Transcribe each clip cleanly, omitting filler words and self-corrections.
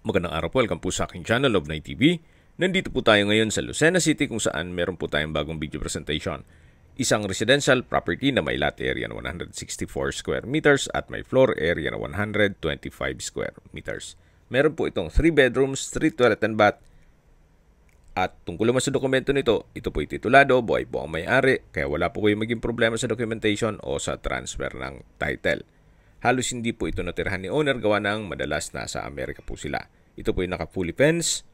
Magandang araw po, welcome po sa aking channel, Love9 TV. Nandito po tayo ngayon sa Lucena City kung saan meron po tayong bagong video presentation. Isang residential property na may lot area na 164 square meters at may floor area na 125 square meters. Meron po itong 3 bedrooms, 3 toilet and bath. At tungkol naman sa dokumento nito, ito po titulado, buhay po ang may-ari, kaya wala po kayong maging problema sa documentation o sa transfer ng title. Halos hindi po ito natirahan ni owner gawa ng madalas nasa Amerika po sila. Ito po yung naka-fully fenced,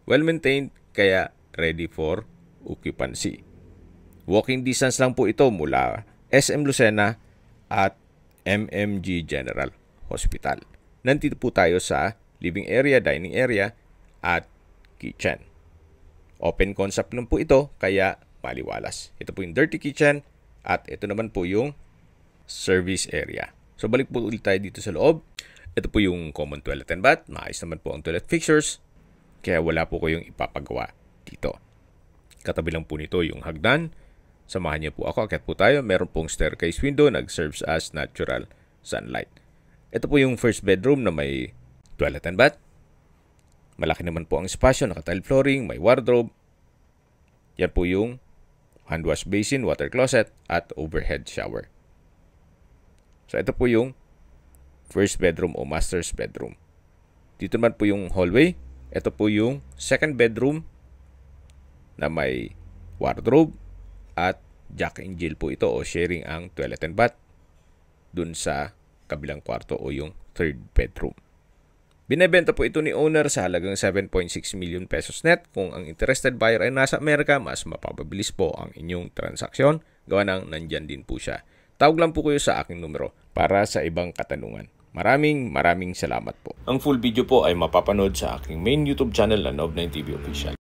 well-maintained, kaya ready for occupancy. Walking distance lang po ito mula SM Lucena at MMG General Hospital. Nandito po tayo sa living area, dining area, at kitchen. Open concept lang po ito, kaya maliwalas. Ito po yung dirty kitchen at ito naman po yung service area. So balik po ulit tayo dito sa loob. Ito po yung common toilet and bath. Maayos naman po ang toilet fixtures. Kaya wala po kayong ipapagawa dito. Katabi lang po nito yung hagdan. Samahan niyo po ako. Akyat po tayo. Meron pong staircase window. Nag-serves as natural sunlight. Ito po yung first bedroom na may toilet and bath. Malaki naman po ang espasyo. Naka-tile flooring. May wardrobe. Yan po yung hand wash basin, water closet, at overhead shower. So ito po yung first bedroom o master's bedroom. Dito naman po yung hallway. Ito po yung second bedroom na may wardrobe at Jack and Jill po ito o sharing ang toilet and bath dun sa kabilang kwarto o yung third bedroom. Binebenta po ito ni owner sa halagang 7.6 million pesos net. Kung ang interested buyer ay nasa Amerika, mas mapapabilis po ang inyong transaksyon. Gawa ng nandyan din po siya. Tawag lang po kayo sa aking numero para sa ibang katanungan. Maraming salamat po. Ang full video po ay mapapanood sa aking main YouTube channel na Love9 TV Official.